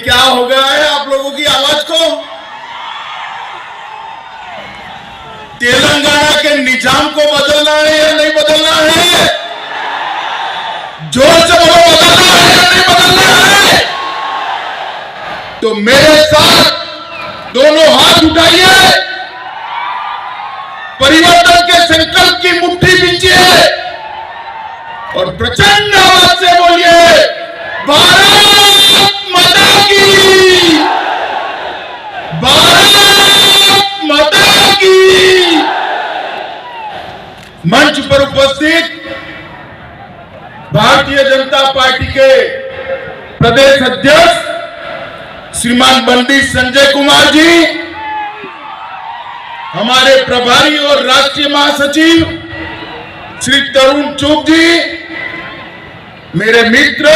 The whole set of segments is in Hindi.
क्या हो गया है आप लोगों की आवाज को? तेलंगाना के निजाम को बदलना है या नहीं बदलना है? जोर से बोलो, बदलना है या नहीं बदलना है? तो मेरे साथ दोनों हाथ उठाइए, परिवर्तन के संकल्प की मुट्ठी बींचिए और प्रचंड आवाज से बोलिए, भारत माता की, भारत माता की। मंच पर उपस्थित भारतीय जनता पार्टी के प्रदेश अध्यक्ष श्रीमान बंडी संजय कुमार जी, हमारे प्रभारी और राष्ट्रीय महासचिव श्री तरुण चुग जी, मेरे मित्र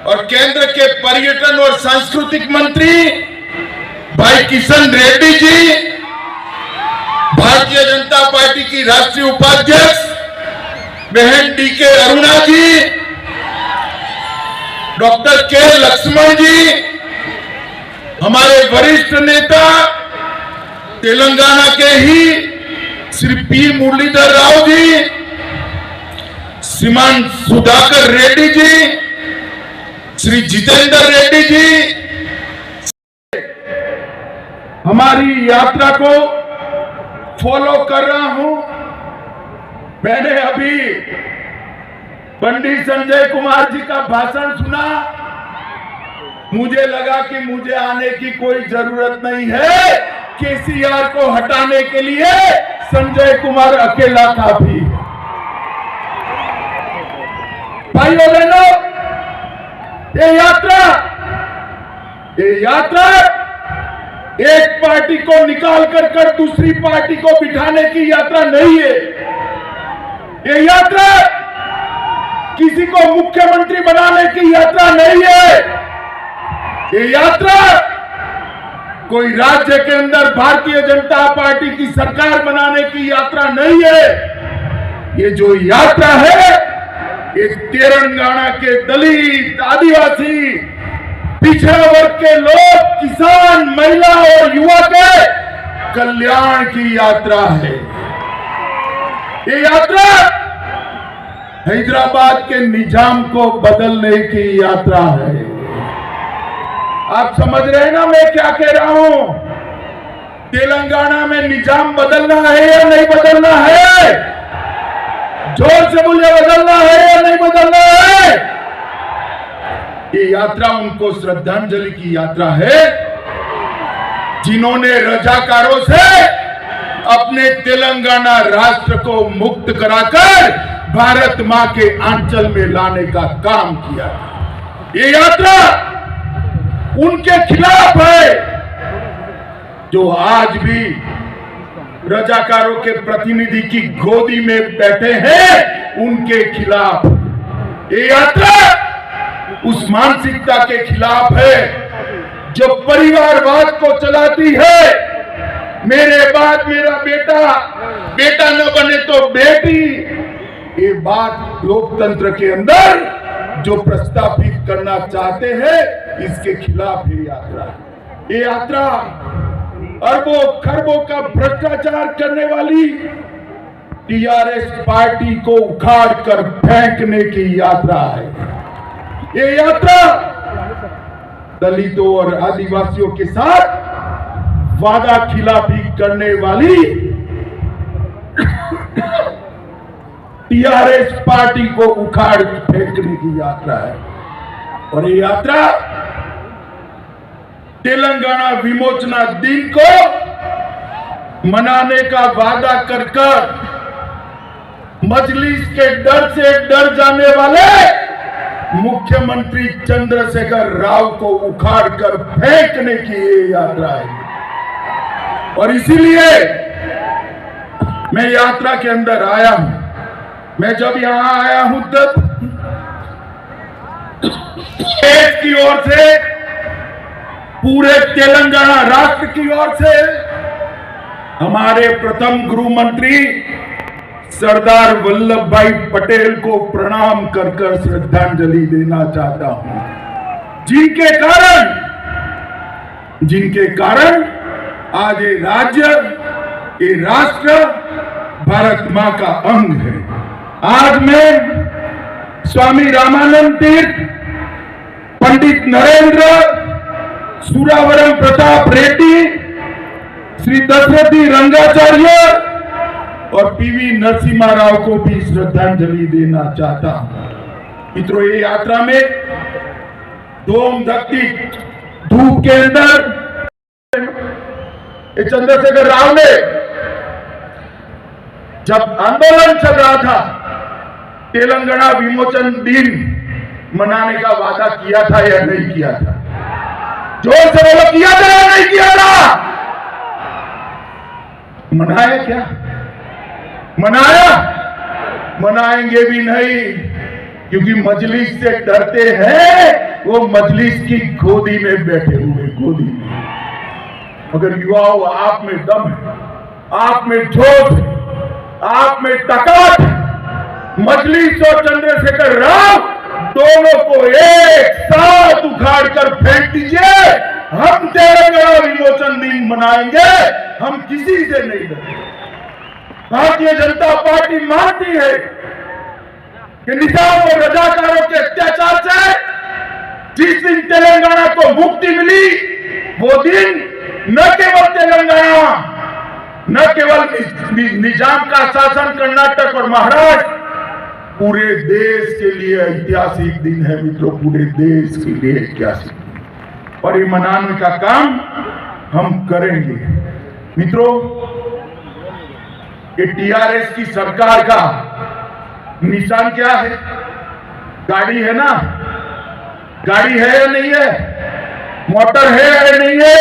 और केंद्र के पर्यटन और सांस्कृतिक मंत्री भाई किशन रेड्डी जी, भारतीय जनता पार्टी की राष्ट्रीय उपाध्यक्ष बहन डीके अरुणा जी, डॉक्टर के लक्ष्मण जी, हमारे वरिष्ठ नेता तेलंगाना के ही श्री पी मुरलीधर राव जी, श्रीमान सुधाकर रेड्डी जी, श्री जितेंद्र रेड्डी जी, हमारी यात्रा को फॉलो कर रहा हूं। मैंने अभी पंडित संजय कुमार जी का भाषण सुना, मुझे लगा कि मुझे आने की कोई जरूरत नहीं है, केसीआर को हटाने के लिए संजय कुमार अकेला काफी। भाइयों बहनों, ये यात्रा एक पार्टी को निकाल कर दूसरी पार्टी को बिठाने की यात्रा नहीं है। ये यात्रा किसी को मुख्यमंत्री बनाने की यात्रा नहीं है। ये यात्रा कोई राज्य के अंदर भारतीय जनता पार्टी की सरकार बनाने की यात्रा नहीं है। ये जो यात्रा है, ये तेलंगाना के दलित, आदिवासी, पिछड़ा वर्ग के लोग, किसान, महिला और युवा के कल्याण की यात्रा है। ये यात्रा हैदराबाद के निजाम को बदलने की यात्रा है। आप समझ रहे हैं ना मैं क्या कह रहा हूं? तेलंगाना में निजाम बदलना है या नहीं बदलना है? जोर से बोलिए, बदलना है या नहीं बदलना है? ये यात्रा उनको श्रद्धांजलि की यात्रा है जिन्होंने रजाकारों से अपने तेलंगाना राष्ट्र को मुक्त कराकर भारत मां के आंचल में लाने का काम किया। ये यात्रा उनके खिलाफ है जो आज भी रजाकारों के प्रतिनिधि की गोदी में बैठे हैं, उनके खिलाफ। ये यात्रा उस मानसिकता के खिलाफ है जो परिवारवाद को चलाती है। मेरे बाद मेरा बेटा, बेटा न बने तो बेटी, ये बात लोकतंत्र के अंदर जो प्रस्तावित करना चाहते हैं, इसके खिलाफ ये यात्रा। ये यात्रा अरबों खरबों का भ्रष्टाचार करने वाली टीआरएस पार्टी को उखाड़ कर फेंकने की यात्रा है। ये यात्रा दलितों और आदिवासियों के साथ वादा खिलाफी करने वाली टीआरएस पार्टी को उखाड़ फेंकने की यात्रा है। और ये यात्रा तेलंगाना विमोचना दिन को मनाने का वादा कर मजलिस के डर से डर जाने वाले मुख्यमंत्री चंद्रशेखर राव को उखाड़ कर फेंकने की ये यात्रा है। और इसीलिए मैं यात्रा के अंदर आया हूं। मैं जब यहां आया हूं तब देश की ओर से, पूरे तेलंगाना राष्ट्र की ओर से हमारे प्रथम गृह मंत्री सरदार वल्लभ भाई पटेल को प्रणाम कर श्रद्धांजलि देना चाहता हूं। जिनके कारण आज ये राज्य, ये राष्ट्र भारत मां का अंग है। आज मैं स्वामी रामानंद तीर्थ, पंडित नरेंद्र, सुरावरम प्रताप रेड्डी, श्री दशरथी रंगाचार्य और पीवी नरसिम्हा राव को भी श्रद्धांजलि देना चाहता हूं। मित्रों, ये यात्रा में धूम धकती धूप के अंदर चंद्रशेखर राव ने जब आंदोलन चल रहा था, तेलंगाना विमोचन दिन मनाने का वादा किया था या नहीं किया था? जोर से बोलो, किया था या नहीं किया था? मनाया क्या? मनाया? मनाएंगे भी नहीं, क्योंकि मजलिस से डरते हैं, वो मजलिस की गोदी में बैठे हुए, गोदी में। मगर युवाओं, आप में दम है, आप में जोश है, आप में ताकत। मजलिस और चंद्रशेखर राव दोनों को एक साथ उखाड़ कर फेंक दीजिए। हम तेलंगाना विमोचन दिन मनाएंगे, हम किसी से नहीं डरेंगे। भारतीय जनता पार्टी मानती है कि निजाम और रजाकारों के अत्याचार से जिस दिन तेलंगाना को मुक्ति मिली, वो दिन न केवल तेलंगाना, न केवल निजाम का शासन कर्नाटक और महाराष्ट्र, पूरे देश के लिए ऐतिहासिक दिन है। मित्रों, पूरे देश के लिए ऐतिहासिक, और ये मनाने का काम हम करेंगे। मित्रों, ये टीआरएस की सरकार का निशान क्या है? गाड़ी है ना? गाड़ी है या नहीं है? मोटर है या नहीं है?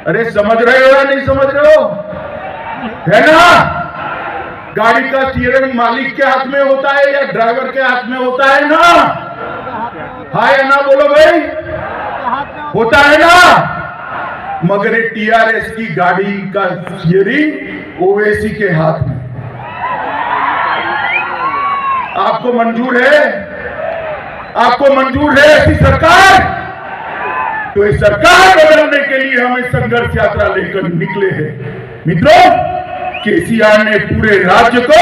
अरे समझ रहे हो या नहीं समझ रहे हो? है ना? गाड़ी का स्टीयरिंग मालिक के हाथ में होता है या ड्राइवर के हाथ में होता है ना? हाँ या ना बोलो भाई? होता है ना? मगर ये टीआरएस की गाड़ी का स्टीयरिंग ओवैसी के हाथ में। आपको मंजूर है? आपको मंजूर है ऐसी सरकार? तो इस सरकार बदलने के लिए हम इस संघर्ष यात्रा लेकर निकले हैं। मित्रों, केसीआर ने पूरे राज्य को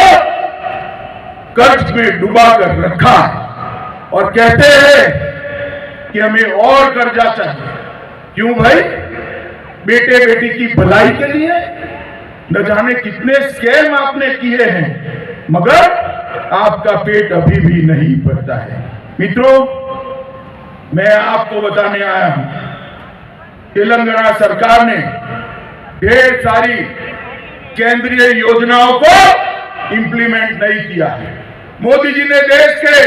कर्ज में डुबा कर रखा और कहते हैं कि हमें और कर्जा चाहिए। क्यों भाई? बेटे बेटी की भलाई के लिए। न जाने कितने स्कैम आपने किए हैं, मगर आपका पेट अभी भी नहीं भरता है। मित्रों, मैं आपको बताने आया हूं, तेलंगाना सरकार ने ढेर सारी केंद्रीय योजनाओं को इंप्लीमेंट नहीं किया है। मोदी जी ने देश के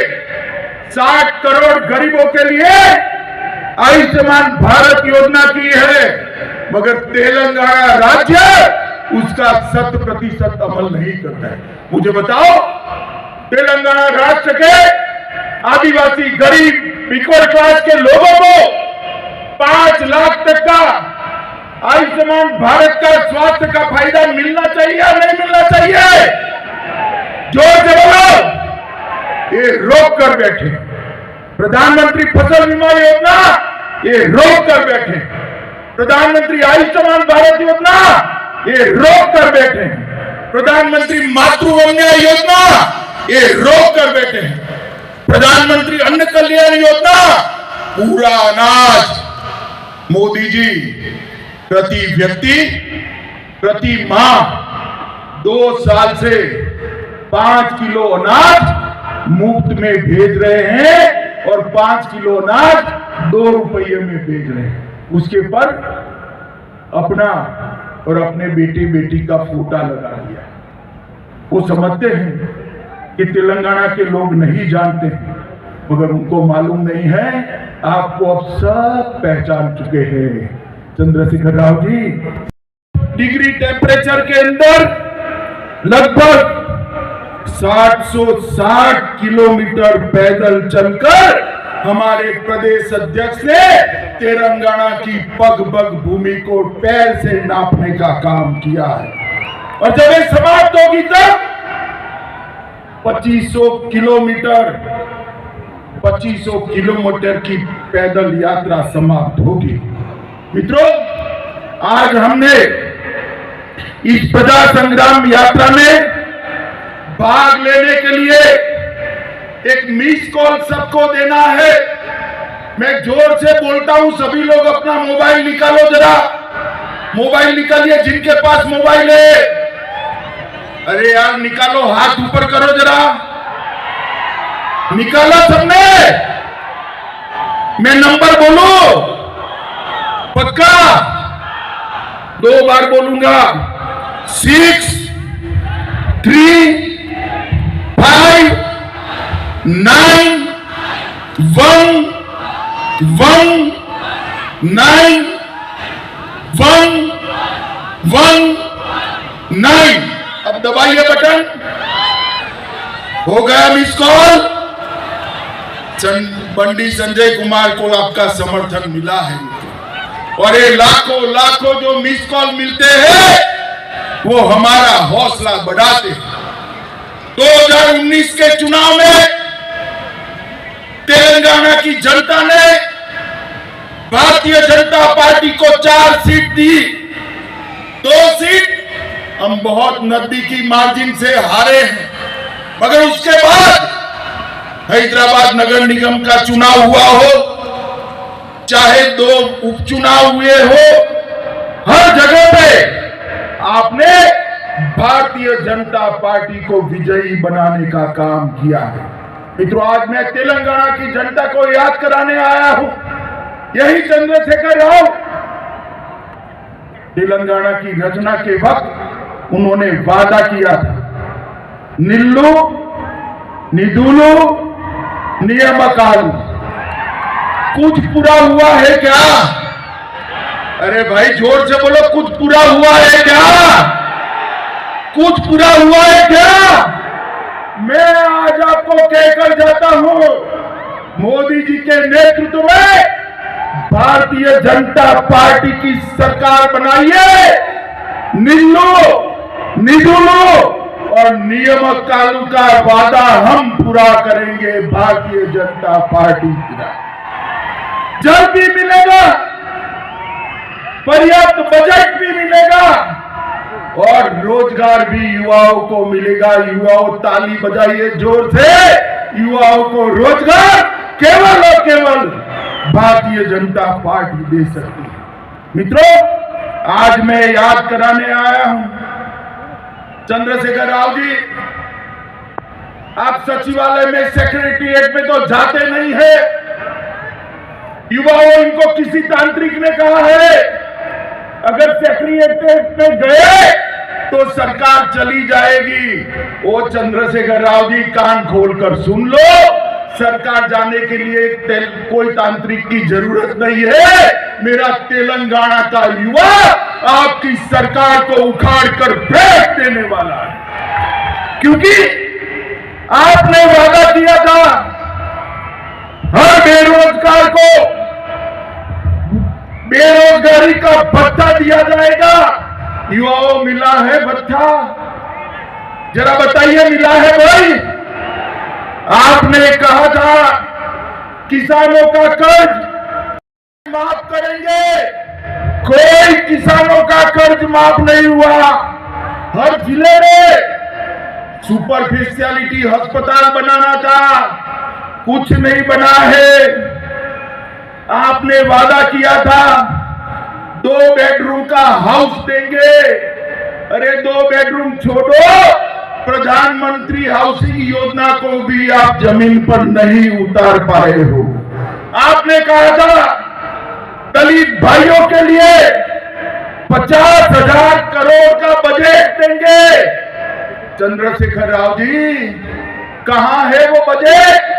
60 करोड़ गरीबों के लिए आयुष्मान भारत योजना की है, मगर तेलंगाना राज्य उसका 100% अमल नहीं करता है। मुझे बताओ, तेलंगाना राष्ट्र के आदिवासी, गरीब, पिछड़े क्लास के लोगों को 5 लाख तक का आयुष्मान भारत का स्वास्थ्य का फायदा मिलना चाहिए या नहीं मिलना चाहिए? जोर से बोलो। ये रोक कर बैठे प्रधानमंत्री फसल बीमा योजना, ये रोक कर बैठे प्रधानमंत्री आयुष्मान भारत योजना, ये रोक कर बैठे प्रधानमंत्री मातृवंदना योजना, ये रोक कर बैठे प्रधानमंत्री अन्न कल्याण योजना। पूरा अनाज मोदी जी प्रति व्यक्ति प्रति माह 2 साल से 5 किलो अनाज मुफ्त में भेज रहे हैं और 5 किलो अनाज 2 रुपये में भेज रहे हैं। उसके पर अपना और अपने बेटे बेटी का फोटा लगा दिया। वो समझते हैं कि तेलंगाना के लोग नहीं जानते हैं, मगर उनको मालूम नहीं है। आपको अब सब पहचान चुके हैं। चंद्रशेखर राव जी डिग्री टेम्परेचर के अंदर लगभग 760 किलोमीटर पैदल चलकर हमारे प्रदेश अध्यक्ष ने तेलंगाना की पग पग भूमि को पैर से नापने का काम किया है। और जब ये समाप्त होगी तब 2500 किलोमीटर 2500 किलोमीटर की पैदल यात्रा समाप्त होगी। मित्रों, आज हमने इस प्रजा संग्राम यात्रा में भाग लेने के लिए एक मिस कॉल सबको देना है। मैं जोर से बोलता हूं, सभी लोग अपना मोबाइल निकालो, जरा मोबाइल निकालिए जिनके पास मोबाइल है। अरे यार निकालो, हाथ ऊपर करो जरा, निकाला सबने? मैं नंबर बोलूं? पक्का 2 बार बोलूंगा। 6 3 5 9 1 1 9 1 1 9। अब दबाइए बटन। हो गया मिस कॉल। पंडित संजय कुमार को आपका समर्थन मिला है और ये लाखों लाखों जो मिस कॉल मिलते हैं वो हमारा हौसला बढ़ाते हैं। 2019 के चुनाव में तेलंगाना की जनता ने भारतीय जनता पार्टी को 4 सीट दी। 2 सीट हम बहुत नजदीकी मार्जिन से हारे हैं, मगर उसके बाद हैदराबाद नगर निगम का चुनाव हुआ हो, चाहे 2 उपचुनाव हुए हो, हर जगह पे आपने भारतीय जनता पार्टी को विजयी बनाने का काम किया है। मित्रों, आज मैं तेलंगाना की जनता को याद कराने आया हूं। यही चंद्रशेखर राव तेलंगाना की रचना के वक्त उन्होंने वादा किया था, निल्लू निधुलू नियमकालू। कुछ पूरा हुआ है क्या? अरे भाई जोर से बोलो, कुछ पूरा हुआ है क्या? कुछ पूरा हुआ है क्या? मैं आज आपको कहकर जाता हूं, मोदी जी के नेतृत्व में भारतीय जनता पार्टी की सरकार बनाइए। निल्लू निधुलू और नियमकालू का वादा हम पूरा करेंगे। भारतीय जनता पार्टी का जल्दी मिलेगा, पर्याप्त बजट भी मिलेगा और रोजगार भी युवाओं को मिलेगा। युवाओं ताली बजाइए जोर से, युवाओं को रोजगार केवल और केवल भारतीय जनता पार्टी दे सकती है। मित्रों, आज मैं याद कराने आया हूं, चंद्रशेखर राव जी, आप सचिवालय में सेक्रेटरीएट में तो जाते नहीं है। युवाओं, इनको किसी तांत्रिक ने कहा है अगर सेक्रेटरीएट में गए तो सरकार चली जाएगी। ओ चंद्रशेखर राव जी, कान खोलकर सुन लो, सरकार जाने के लिए कोई तांत्रिक की जरूरत नहीं है। मेरा तेलंगाना का युवा आपकी सरकार को उखाड़ कर फेंक देने वाला है, क्योंकि आपने वादा किया था हर बेरोजगार को बेरोजगारी का भत्ता दिया जाएगा। युवाओं, मिला है भत्ता? जरा बताइए, मिला है भाई? आपने कहा था किसानों का कर्ज माफ करेंगे, कोई किसानों का कर्ज माफ नहीं हुआ। हर जिले में सुपर स्पेशलिटी अस्पताल बनाना था, कुछ नहीं बना है। आपने वादा किया था 2 बेडरूम का हाउस देंगे। अरे 2 बेडरूम छोड़ो, प्रधानमंत्री हाउसिंग योजना को भी आप जमीन पर नहीं उतार पाए हो। आपने कहा था दलित भाइयों के लिए 50,000 करोड़ का बजट देंगे। चंद्रशेखर राव जी, कहां है वो बजट?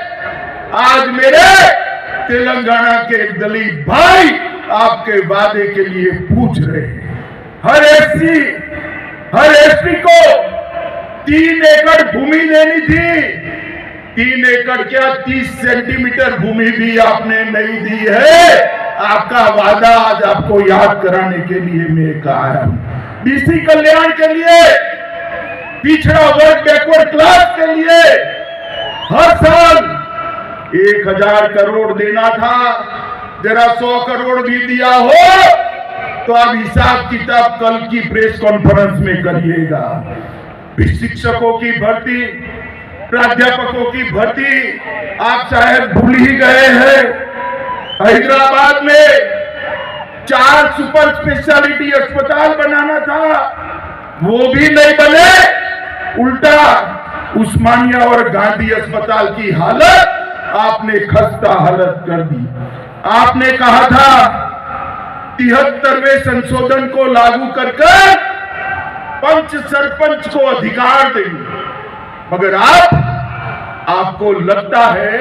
आज मेरे तेलंगाना के दलित भाई आपके वादे के लिए पूछ रहे हैं। हर एसपी को 3 एकड़ भूमि देनी थी। 3 एकड़ क्या, 30 सेंटीमीटर भूमि भी आपने नहीं दी है। आपका वादा आज आपको याद कराने के लिए मैं कहा हूं। बीसी कल्याण के लिए, पिछड़ा वर्ग बैकवर्ड क्लास के लिए हर साल 1000 करोड़ देना था, जरा 100 करोड़ भी दिया हो तो आप हिसाब किताब कल की प्रेस कॉन्फ्रेंस में करिएगा। शिक्षकों की भर्ती, प्राध्यापकों की भर्ती आप शायद भूल ही गए हैं। हैदराबाद में 4 सुपर स्पेशलिटी अस्पताल बनाना था, वो भी नहीं बने। उल्टा उस्मानिया और गांधी अस्पताल की हालत आपने खस्ता हालत कर दी। आपने कहा था 73वें संशोधन को लागू कर पंच सरपंच को अधिकार देंगे, मगर आपको लगता है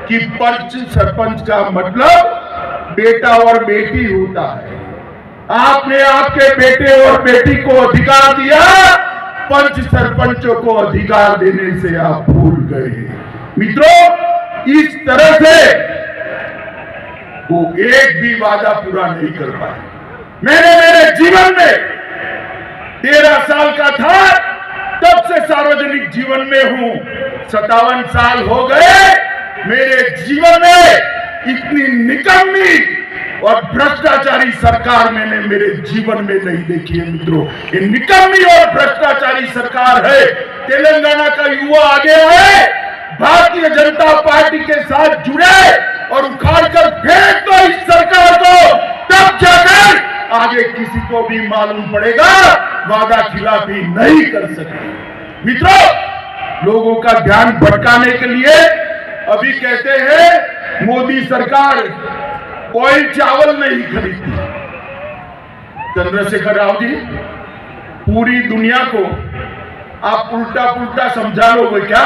कि पंच सरपंच का मतलब बेटा और बेटी होता है। आपने आपके बेटे और बेटी को अधिकार दिया, पंच सरपंचों को अधिकार देने से आप भूल गए। मित्रों, इस तरह से वो एक भी वादा पूरा नहीं कर पाए। मैंने मेरे जीवन में 13 साल का था तब से सार्वजनिक जीवन में हूं, 57 साल हो गए। मेरे जीवन में इतनी निकम्मी और भ्रष्टाचारी सरकार मैंने मेरे जीवन में नहीं देखी है। मित्रों, ये निकम्मी और भ्रष्टाचारी सरकार है। तेलंगाना का युवा आगे आए, भारतीय जनता पार्टी के साथ जुड़े और उखाड़कर फेंक दो इस सरकार को, तब जाकर आगे किसी को भी मालूम पड़ेगा वादा खिलाफी नहीं कर सकते। मित्रों, लोगों का ध्यान भटकाने के लिए अभी कहते हैं मोदी सरकार ऑयल चावल नहीं खरीदती। चंद्रशेखर राव जी, पूरी दुनिया को आप उल्टा पुल्टा समझा लोगे क्या?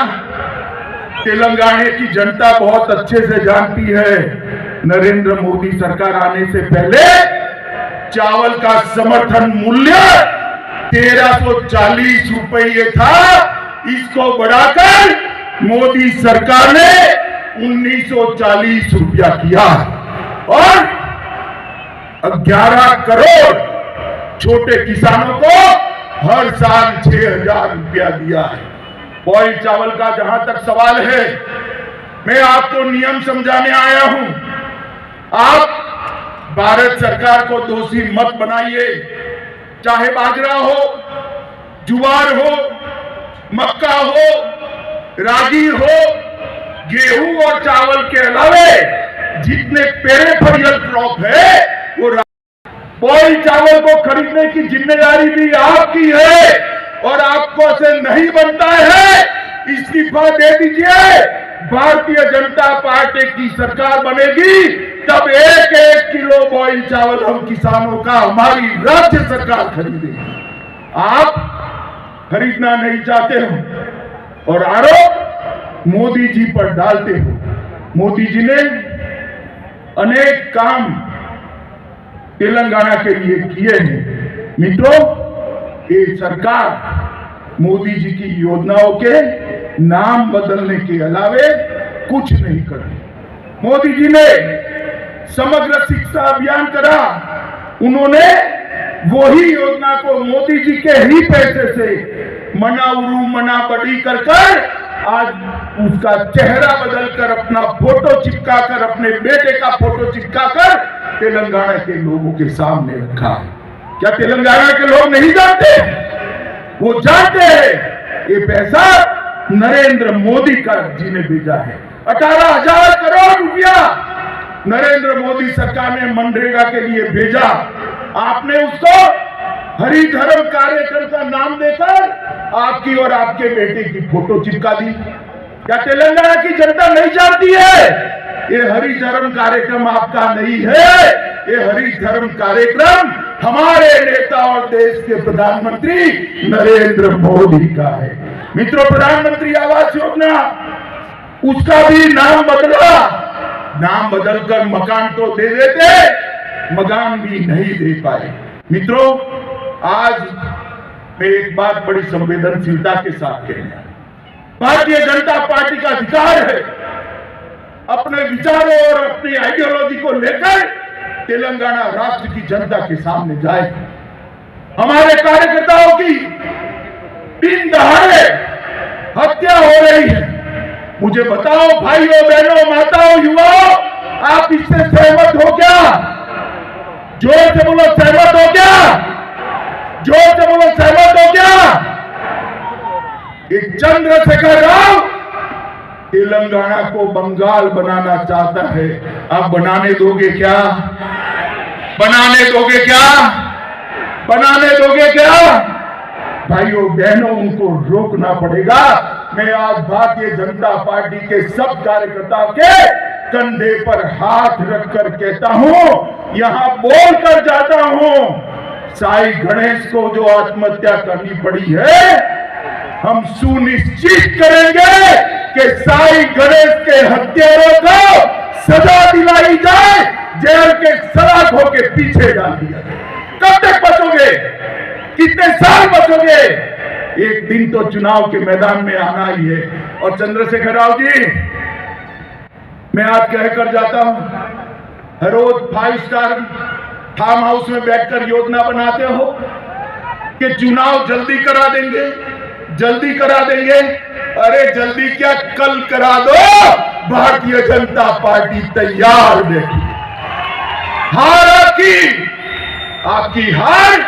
तेलंगाना की जनता बहुत अच्छे से जानती है, नरेंद्र मोदी सरकार आने से पहले चावल का समर्थन मूल्य 1340 रुपये था। इसको बढ़ाकर मोदी सरकार ने 1940 रुपया किया और 11 करोड़ छोटे किसानों को हर साल 6000 रुपया दिया है। बॉयल चावल का जहां तक सवाल है, मैं आपको नियम समझाने आया हूं। आप भारत सरकार को दोषी मत बनाइए। चाहे बाजरा हो, जुवार हो, मक्का हो, रागी हो, गेहूं और चावल के अलावे जितने पेरिफेरल क्रॉप है वो बॉयल चावल को खरीदने की जिम्मेदारी भी आपकी है और आपको से नहीं बनता है, इस्तीफा दे दीजिए। भारतीय जनता पार्टी की सरकार बनेगी तब 1-1 किलो बॉयल चावल हम किसानों का हमारी राज्य सरकार खरीदेगी। आप खरीदना नहीं चाहते हो और आरोप मोदी जी पर डालते हो। मोदी जी ने अनेक काम तेलंगाना के लिए किए हैं। मित्रों, ये सरकार मोदी जी की योजनाओं के नाम बदलने के अलावे कुछ नहीं करती। मोदी जी ने समग्र शिक्षा अभियान करा, उन्होंने वही योजना को मोदी जी के ही पैसे से मना उरू मना बड़ी कर आज उसका चेहरा बदलकर अपना फोटो चिपकाकर, अपने बेटे का फोटो चिपकाकर तेलंगाना के लोगों के सामने रखा। क्या तेलंगाना के लोग नहीं जानते? वो जानते हैं ये पैसा नरेंद्र मोदी का जी ने भेजा है। 18,000 करोड़ रुपया नरेंद्र मोदी सरकार ने मनरेगा के लिए भेजा। आपने उसको हरि धर्म कार्यक्रम का नाम देकर आपकी और आपके बेटे की फोटो चिपका दी। क्या तेलंगाना की जनता नहीं जानती है ये हरि धर्म कार्यक्रम आपका नहीं है? ये हरि धर्म कार्यक्रम हमारे नेता और देश के प्रधानमंत्री नरेंद्र मोदी का है। मित्रों, प्रधानमंत्री आवास योजना उसका भी नाम बदला। नाम बदलकर मकान तो दे देते, मकान भी नहीं दे पाए। मित्रों, आज मैं एक बात बड़ी संवेदनशीलता के साथ कहना, भारतीय जनता पार्टी का अधिकार है अपने विचारों और अपनी आइडियोलॉजी को लेकर तेलंगाना राष्ट्र की जनता के सामने जाए। हमारे कार्यकर्ताओं की दिन दहाड़े हत्या हो रही है, मुझे बताओ भाइयों बहनों माताओं युवाओं, आप इससे सहमत हो क्या? जोर से बोलो सहमत हो क्या? जोर से बोलो सहमत हो क्या? एक चंद्रशेखर राव तेलंगाना को बंगाल बनाना चाहता है। आप बनाने दोगे क्या? बनाने दोगे क्या? बनाने दोगे क्या? भाइयों बहनों, उनको रोकना पड़ेगा। मैं आज भारतीय जनता पार्टी के सब कार्यकर्ताओं के कंधे पर हाथ रखकर कहता हूं, यहां बोलकर जाता हूं, साई गणेश को जो आत्महत्या करनी पड़ी है, हम सुनिश्चित करेंगे कि साई गणेश के हत्यारों को सजा दिलाई जाए, जेल के सलाखों के पीछे डाल दिया जाए। कब तक बचोगे? कितने साल बचोगे? एक दिन तो चुनाव के मैदान में आना ही है। और चंद्रशेखर राव जी, मैं आज कहकर जाता हूं, हर रोज 5 स्टार फार्म हाउस में बैठकर योजना बनाते हो कि चुनाव जल्दी करा देंगे, जल्दी करा देंगे। अरे जल्दी क्या, कल करा दो। भारतीय जनता पार्टी तैयार बैठी। हार आपकी हार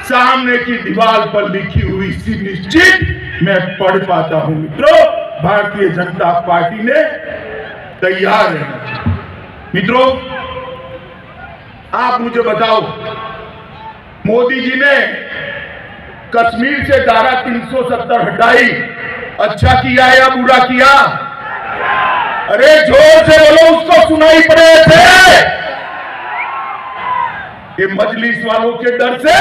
सामने की दीवार पर लिखी हुई सी निश्चित मैं पढ़ पाता हूं। मित्रों, भारतीय जनता पार्टी ने तैयार रहना चाहिए। मित्रों, आप मुझे बताओ, मोदी जी ने कश्मीर से धारा 370 हटाई, अच्छा किया या बुरा किया? अरे जोर से बोलो, उसको सुनाई पड़े थे। ये मजलिस वालों के डर से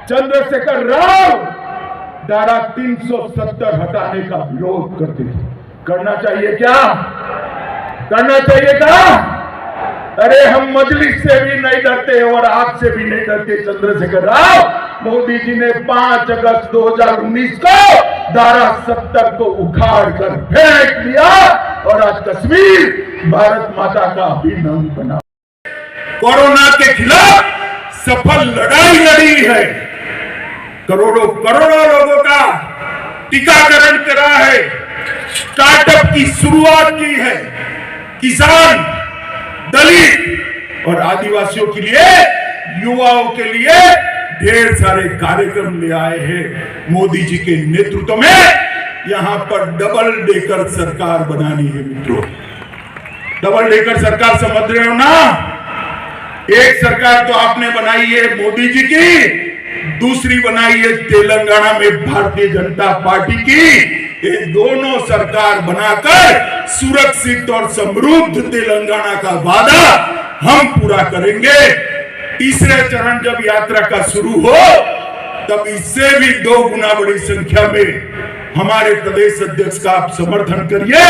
चंद्रशेखर राव धारा 370 हटाने का विरोध करते थे। करना चाहिए क्या? करना चाहिए क्या? अरे हम मजलिस से भी नहीं डरते और आपसे भी नहीं डरते चंद्रशेखर राव। मोदी जी ने 5 अगस्त 2019 को धारा 70 को उखाड़ कर फेंक दिया और आज कश्मीर भारत माता का अभिन्न अंग बना। कोरोना के खिलाफ सफल लड़ाई लड़ी है। करोड़ों लोगों का टीकाकरण करा है, स्टार्टअप की शुरुआत की है, किसान, दलित और आदिवासियों के लिए, युवाओं के लिए ढेर सारे कार्यक्रम ले आए हैं। मोदी जी के नेतृत्व में यहां पर डबल डेकर सरकार बनानी है। मित्रों, डबल डेकर सरकार समझ रहे हो ना? एक सरकार तो आपने बनाई है मोदी जी की, दूसरी बनाई है तेलंगाना में भारतीय जनता पार्टी की। ये दोनों सरकार बनाकर सुरक्षित और समृद्ध तेलंगाना का वादा हम पूरा करेंगे। तीसरे चरण जब यात्रा का शुरू हो, तब इससे भी 2 गुना बड़ी संख्या में हमारे प्रदेश अध्यक्ष का आप समर्थन करिए।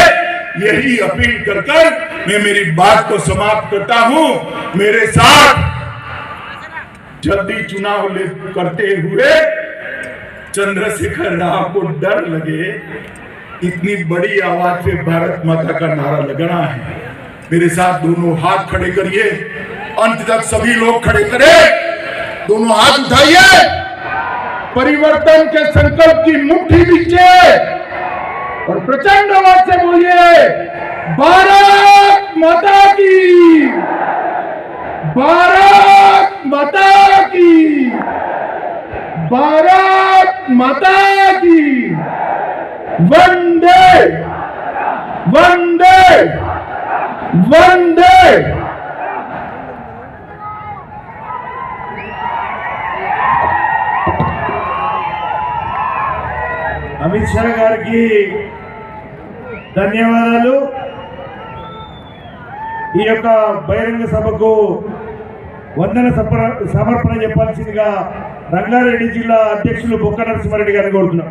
यही अपील कर मैं मेरी बात को समाप्त करता हूं। मेरे साथ जल्दी चुनाव करते हुए चंद्रशेखर राव को डर लगे, इतनी बड़ी आवाज से भारत माता का नारा लगाना है। मेरे साथ दोनों हाथ खड़े करिए, अंत तक सभी लोग खड़े करें, दोनों हाथ उठाइए, परिवर्तन के संकल्प की मुट्ठी दीजिए और प्रचंड आवाज से बोलिए, भारत माता की, भारत माता की, भारत माता की, वंदे वंदे वंदे। అమిత్ షా గారికి ధన్యవాదాలు. ఈ యొక్క బహిరంగ సభకు వందన సమర్పణ చెప్పాల్సిందిగా రంగారెడ్డి జిల్లా అధ్యక్షులు బొక్క నరసింహారెడ్డి గారిని కోరుతున్నాం.